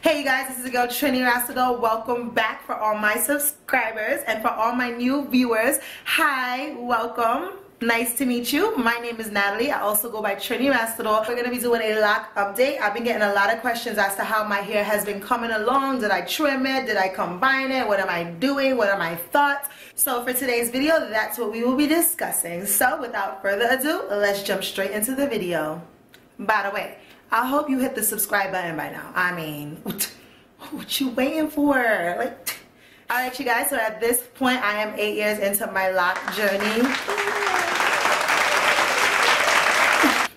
Hey you guys, this is your girl TriniNatz. Welcome back for all my subscribers and for all my new viewers. Hi, welcome. Nice to meet you. My name is Natalie. I also go by TriniNatz. We're going to be doing a lock update. I've been getting a lot of questions as to how my hair has been coming along. Did I trim it? Did I combine it? What am I doing? What are my thoughts? So for today's video, that's what we will be discussing. So without further ado, let's jump straight into the video. By the way, I hope you hit the subscribe button by now. I mean, what you waiting for? Like, alright you guys, so at this point I am 8 years into my lock journey.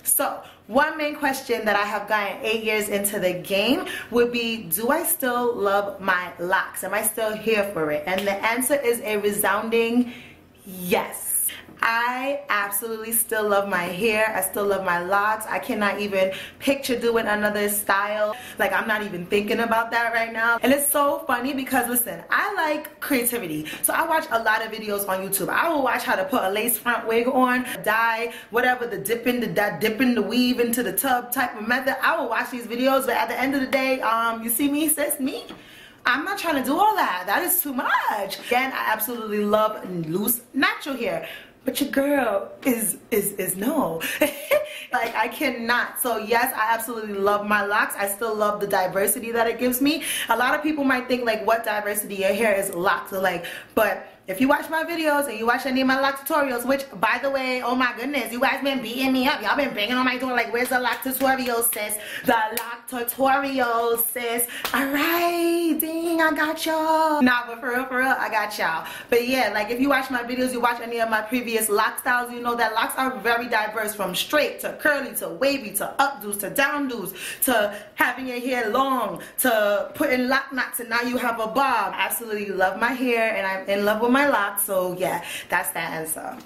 So one main question that I have gotten 8 years into the game would be, do I still love my locks? Am I still here for it? And the answer is a resounding yes. I absolutely still love my hair. I still love my locks. I cannot even picture doing another style. Like, I'm not even thinking about that right now. And it's so funny because, listen, I like creativity. So I watch a lot of videos on YouTube. I will watch how to put a lace front wig on, dye, whatever, the dipping the weave into the tub type of method. I will watch these videos, but at the end of the day, you see me, sis, me? I'm not trying to do all that. That is too much. Again, I absolutely love loose, natural hair. But your girl is no. Like, I cannot. So yes, I absolutely love my locks. I still love the diversity that it gives me. A lot of people might think, like, what diversity your hair is locks are like, but if you watch my videos and you watch any of my lock tutorials, which, by the way, oh my goodness, you guys been beating me up. Y'all been banging on my door like, where's the lock tutorial, sis? The lock tutorial, sis. Alright, dang, I got y'all. Nah, but for real, I got y'all. But yeah, like, if you watch my videos, you watch any of my previous lock styles, you know that locks are very diverse, from straight to curly to wavy to updos to downdos to having your hair long to putting lock knots and now you have a bob. I absolutely love my hair and I'm in love with my locks, so yeah, that's the answer.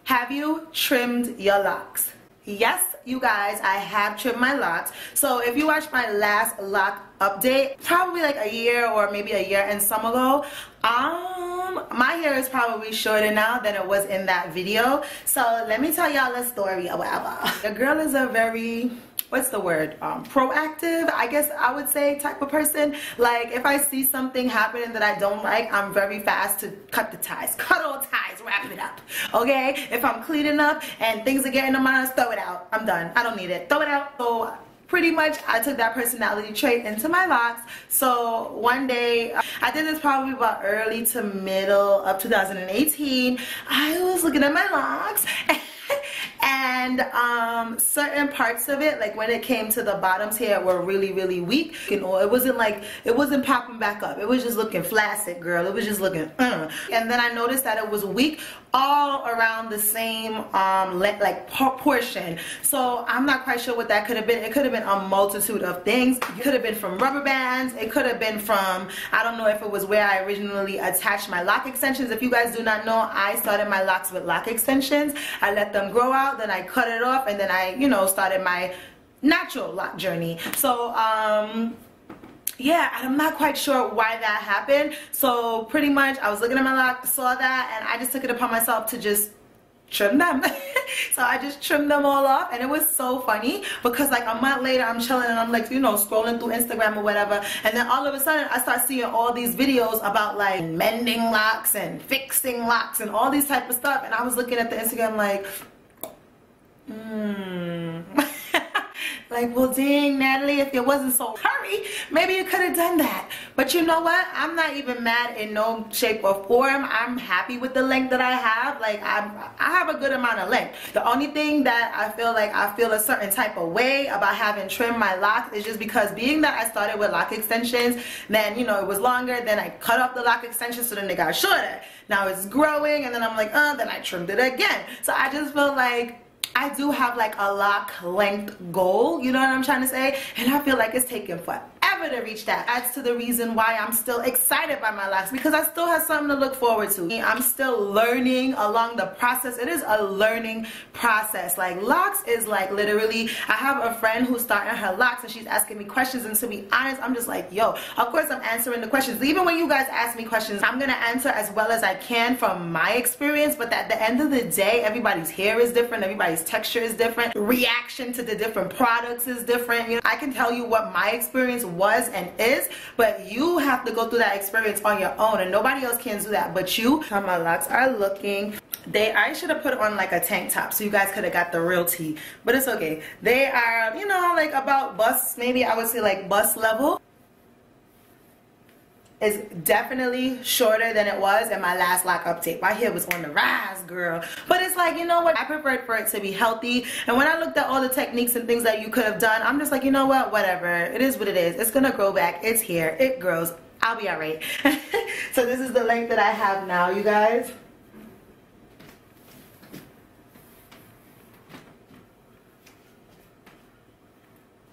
Have you trimmed your locks? Yes, you guys, I have trimmed my locks. So if you watched my last lock update, probably like a year or maybe a year and some ago, my hair is probably shorter now than it was in that video. So let me tell y'all a story or whatever. The girl is a very, what's the word, proactive, I guess I would say, type of person. Like, if I see something happening that I don't like, I'm very fast to cut the ties. Cut all ties, wrap it up, okay? If I'm cleaning up and things are getting on my hands, throw it out. I'm done. I don't need it. Throw it out. So pretty much I took that personality trait into my locks. So one day, I did this probably about early to middle of 2018. I was looking at my locks and certain parts of it, like when it came to the bottoms here, were really weak. You know, it wasn't popping back up. It was just looking flaccid, girl. It was just looking And then I noticed that it was weak all around the same portion. So I'm not quite sure what that could have been. It could have been a multitude of things. It could have been from rubber bands. It could have been from, I don't know if it was where I originally attached my lock extensions. If you guys do not know, I started my locks with lock extensions. I let them grow out, then I cut it off, and then I, you know, started my natural lock journey. So yeah, I'm not quite sure why that happened. So pretty much I was looking at my lock, saw that, and I just took it upon myself to just trim them. So I just trimmed them all off, and it was so funny because like a month later I'm chilling and I'm like, you know, scrolling through Instagram or whatever, and then all of a sudden I start seeing all these videos about like mending locks and fixing locks and all these type of stuff, and I was looking at the Instagram like, like, well, dang, Natalie, if it wasn't so hurry, maybe you could have done that. But you know what? I'm not even mad in no shape or form. I'm happy with the length that I have. Like, I have a good amount of length. The only thing that I feel a certain type of way about having trimmed my locks is just because being that I started with lock extensions, then, you know, it was longer, then I cut off the lock extensions, so then they got shorter. Now it's growing, and then I'm like, then I trimmed it again. So I just feel like I do have like a lock length goal, you know what I'm trying to say? And I feel like it's taking forever to reach that. That's to the reason why I'm still excited by my locks, because I still have something to look forward to. I'm still learning along the process. It is a learning process. Like, locks is like literally, I have a friend who's starting her locks and she's asking me questions, and to be honest, I'm just like, yo, of course I'm answering the questions. Even when you guys ask me questions, I'm gonna answer as well as I can from my experience, but at the end of the day, everybody's hair is different, everybody's texture is different, reaction to the different products is different. You know, I can tell you what my experience was was and is, but you have to go through that experience on your own, and nobody else can do that but you. How my locks are looking. I should have put on like a tank top so you guys could have got the real tea, but it's okay. They are, you know, like about bust, maybe I would say like bust level. It's definitely shorter than it was in my last lock update. My hair was on the rise, girl. But it's like, you know what? I preferred for it to be healthy. And when I looked at all the techniques and things that you could have done, I'm just like, you know what? Whatever. It is what it is. It's gonna grow back. It's here. It grows. I'll be alright. So this is the length that I have now, you guys.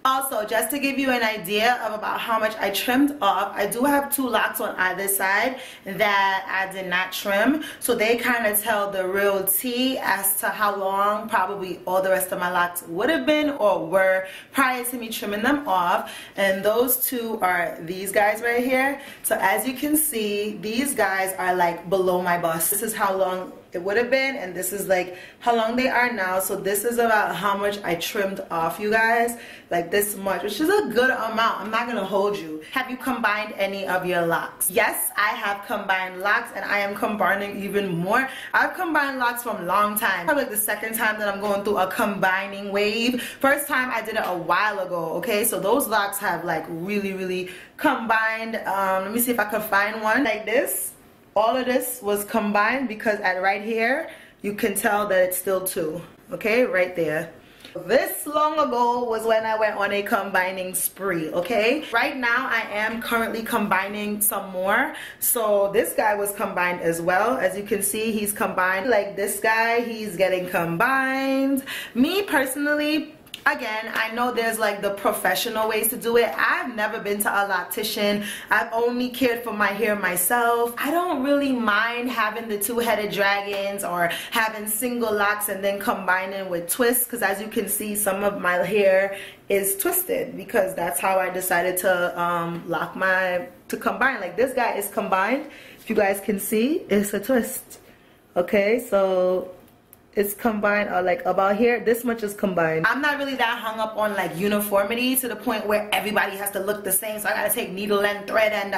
Also, just to give you an idea of about how much I trimmed off, I do have 2 locks on either side that I did not trim. So they kind of tell the real tea as to how long probably all the rest of my locks would have been or were prior to me trimming them off. And those 2 are these guys right here. So as you can see, these guys are like below my bust. This is how long it would have been, and this is like how long they are now. So this is about how much I trimmed off, you guys, like this much, which is a good amount. I'm not gonna hold you. Have you combined any of your locks? Yes, I have combined locks, and I am combining even more. I've combined locks from a long time. Probably like the second time that I'm going through a combining wave. First time I did it a while ago, okay? So those locks have like really combined. Let me see if I can find one like this. All of this was combined because at right here, you can tell that it's still 2, okay, right there. This long ago was when I went on a combining spree, okay? Right now, I am currently combining some more. So this guy was combined as well. As you can see, he's combined. Like this guy, he's getting combined. Me personally, again, I know there's like the professional ways to do it. I've never been to a loctician. I've only cared for my hair myself. I don't really mind having the 2-headed dragons or having single locks and then combining with twists, because as you can see, some of my hair is twisted because that's how I decided to to combine. Like this guy is combined. If you guys can see, it's a twist. Okay, so it's combined, or like about here, this much is combined. I'm not really that hung up on like uniformity to the point where everybody has to look the same, so I gotta take needle and thread and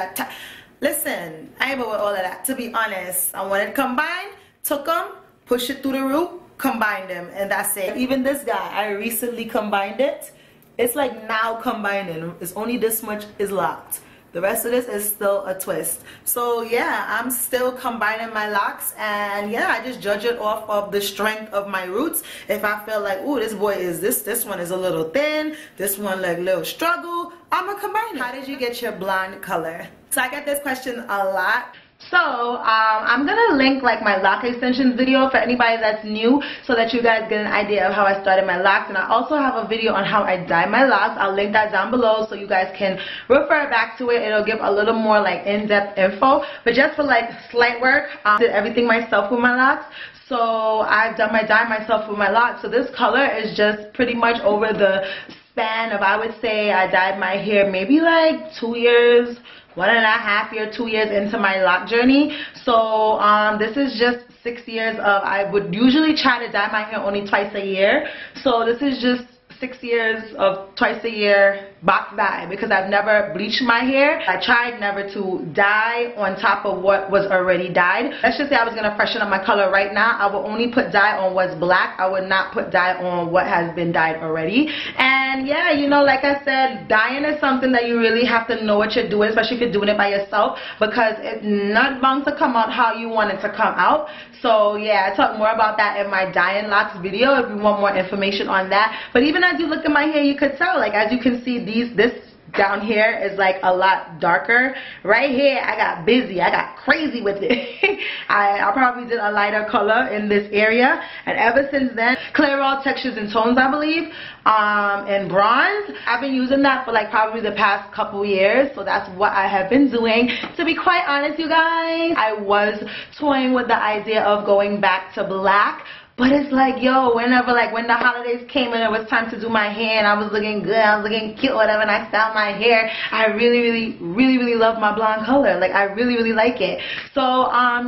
listen, I ain't with all of that, to be honest. I wanted combined, took them, push it through the root, combined them, and that's it. Even this guy, I recently combined it. It's like now combining, it's only this much is locked. The rest of this is still a twist. So yeah, I'm still combining my locks, and yeah, I just judge it off of the strength of my roots. If I feel like, ooh, this boy is this one is a little thin, this one like little struggle, I'm gonna combine it. How did you get your blonde color? So I get this question a lot. So I'm gonna link like my lock extensions video for anybody that's new, so that you guys get an idea of how I started my locks. And I also have a video on how I dye my locks. I'll link that down below so you guys can refer back to it. It'll give a little more like in-depth info. But just for like slight work, I did everything myself with my locks. So I've done my dye myself with my locks. So this color is just pretty much over the span of, I would say I dyed my hair maybe like 2 years, 1.5 years, 2 years into my lock journey. So this is just 6 years of, I would usually try to dye my hair only twice a year. So this is just 6 years of twice a year box dye, because I've never bleached my hair. I tried never to dye on top of what was already dyed. Let's just say I was going to freshen up my color right now. I will only put dye on what's black. I would not put dye on what has been dyed already. And yeah, you know, like I said, dyeing is something that you really have to know what you're doing, especially if you're doing it by yourself, because it's not bound to come out how you want it to come out. So yeah, I talk more about that in my dyeing locks video if you want more information on that. But even as you look at my hair, you could tell, like as you can see, this down here is like a lot darker. Right here, I got busy. I got crazy with it. I probably did a lighter color in this area. And ever since then, clear all textures and tones, I believe, and bronze. I've been using that for like probably the past couple years. So that's what I have been doing. To be quite honest, you guys, I was toying with the idea of going back to black. But it's like, yo, whenever, like, when the holidays came and it was time to do my hair and I was looking good, I was looking cute, whatever, and I styled my hair, I really love my blonde color. Like, I really like it. So,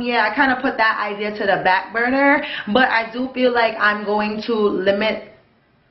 yeah, I kind of put that idea to the back burner. But I do feel like I'm going to limit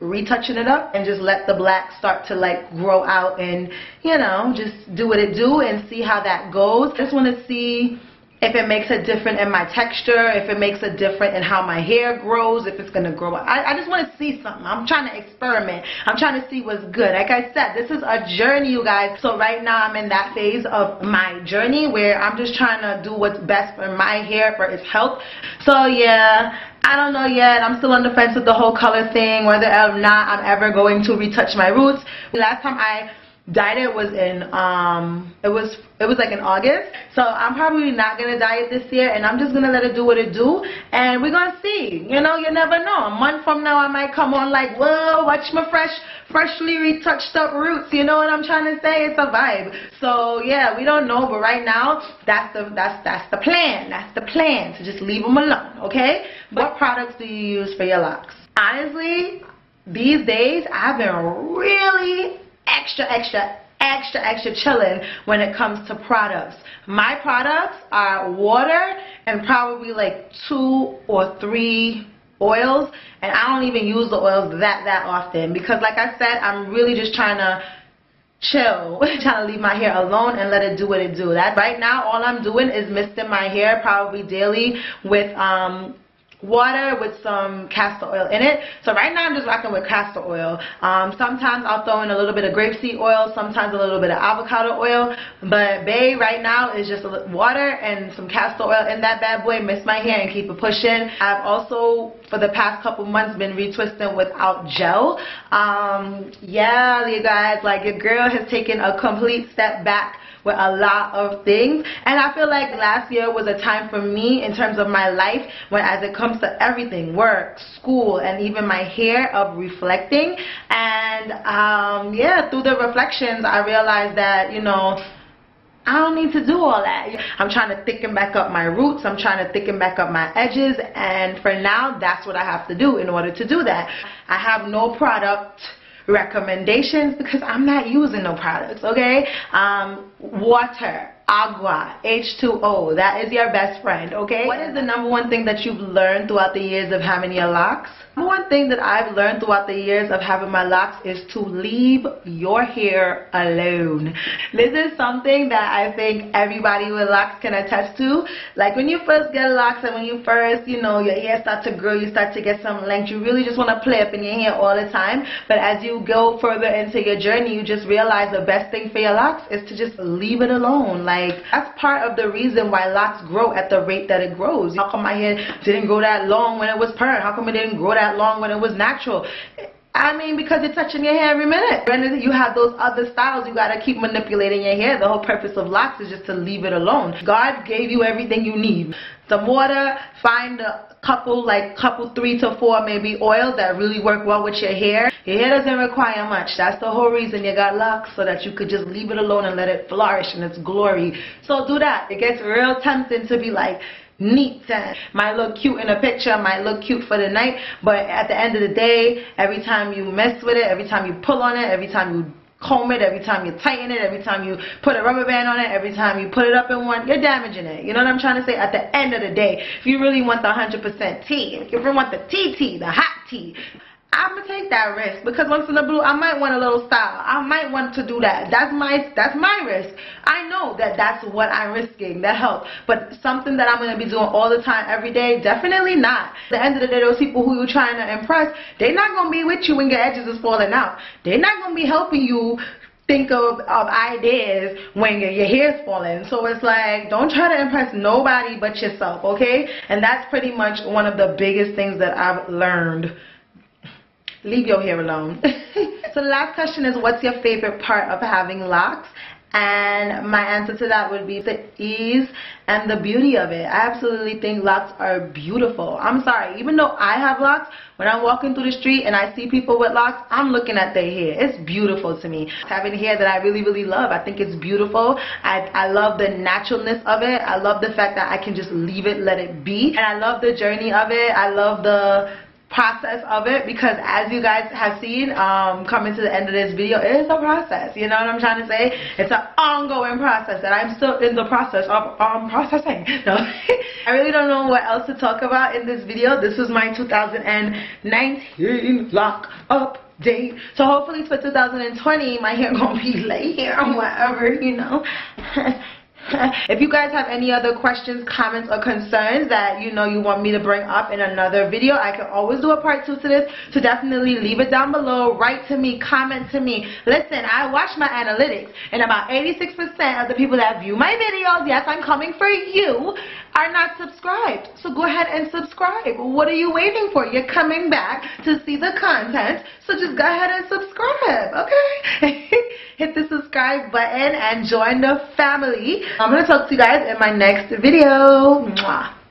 retouching it up and just let the black start to like grow out and, you know, just do what it do and see how that goes. I just want to see if it makes a difference in my texture, if it makes a difference in how my hair grows, if it's going to grow. I just want to see something. I'm trying to experiment. I'm trying to see what's good. Like I said, this is a journey, you guys. So right now I'm in that phase of my journey where I'm just trying to do what's best for my hair, for its health. So yeah, I don't know yet. I'm still on the fence with the whole color thing, whether or not I'm ever going to retouch my roots. Last time I dyed it was in it was like in August, so I'm probably not gonna dye it this year, and I'm just gonna let it do what it do, and we're gonna see. You know, you never know. A month from now I might come on like, whoa, watch my freshly retouched up roots. You know what I'm trying to say? It's a vibe. So yeah, we don't know, but right now that's the plan. That's the plan, to just leave them alone. Okay, what products do you use for your locks? Honestly, these days I've been really extra chilling when it comes to products. My products are water and probably like 2 or 3 oils, and I don't even use the oils that often, because like I said, I'm really just trying to chill, trying to leave my hair alone and let it do what it do. That right now all I'm doing is misting my hair probably daily with water with some castor oil in it. So right now I'm just rocking with castor oil. Sometimes I'll throw in a little bit of grapeseed oil, sometimes a little bit of avocado oil, but babe, right now is just water and some castor oil in that bad boy. Mist my hair and keep it pushing. I've also for the past couple months been retwisting without gel. Yeah, you guys, like your girl has taken a complete step back with a lot of things, and I feel like last year was a time for me in terms of my life when, as it comes to everything, work, school, and even my hair, of reflecting. And yeah, through the reflections I realized that, you know, I don't need to do all that. I'm trying to thicken back up my roots. I'm trying to thicken back up my edges, and for now that's what I have to do in order to do that. I have no product recommendations because I'm not using no products, okay? Water, agua, H2O, that is your best friend, okay? What is the #1 thing that you've learned throughout the years of having your locks? One thing that I've learned throughout the years of having my locks is to leave your hair alone. This is something that I think everybody with locks can attest to. Like when you first get locks and when you first, you know, your hair starts to grow, you start to get some length, you really just want to play up in your hair all the time. But as you go further into your journey, you just realize the best thing for your locks is to just leave it alone. Like, that's part of the reason why locks grow at the rate that it grows. How come my hair didn't grow that long when it was perm? How come it didn't grow that long when it was natural? I mean, because you're touching your hair every minute. When you have those other styles, you gotta keep manipulating your hair. The whole purpose of locks is just to leave it alone. God gave you everything you need. Some water, find a couple 3 to 4 maybe oils that really work well with your hair. Your hair doesn't require much. That's the whole reason you got locks, so that you could just leave it alone and let it flourish in its glory. So do that. It gets real tempting to be like, neat and might look cute in a picture, might look cute for the night, but at the end of the day, every time you mess with it, every time you pull on it, every time you comb it, every time you tighten it, every time you put a rubber band on it, every time you put it up in one, you're damaging it. You know what I'm trying to say? At the end of the day, if you really want the 100% tea, if you really want the tea, the hot tea, I'm gonna take that risk, because once in a blue I might want a little style. I might want to do that. That's my risk. I know that that's what I'm risking, the help. But something that I'm gonna be doing all the time, every day, definitely not. At the end of the day, those people who you're trying to impress, they're not gonna be with you when your edges is falling out. They're not gonna be helping you think of ideas when your hair's falling. So it's like, don't try to impress nobody but yourself, okay? And that's pretty much one of the biggest things that I've learned. Leave your hair alone. So the last question is, what's your favorite part of having locks? And my answer to that would be the ease and the beauty of it. I absolutely think locks are beautiful. I'm sorry, even though I have locks, when I'm walking through the street and I see people with locks, I'm looking at their hair. It's beautiful to me. Having hair that I really love, I think it's beautiful. I love the naturalness of it. I love the fact that I can just leave it, let it be. And I love the journey of it. I love the process of it, because as you guys have seen coming to the end of this video, it is a process. You know what I'm trying to say? It's an ongoing process and I'm still in the process of processing. No. I really don't know what else to talk about in this video. This was my 2019 lock update, so hopefully for 2020 my hair gonna be laid here or whatever, you know. If you guys have any other questions, comments, or concerns that you want me to bring up in another video, I can always do a part 2 to this, so definitely leave it down below. Write to me, comment to me. Listen, I watch my analytics, and about 86% of the people that view my videos, yes, I'm coming for you, are not subscribed. So go ahead and subscribe. What are you waiting for? You're coming back to see the content, so just go ahead and subscribe, okay? Hit the subscribe button and join the family. I'm going to talk to you guys in my next video. Mwah.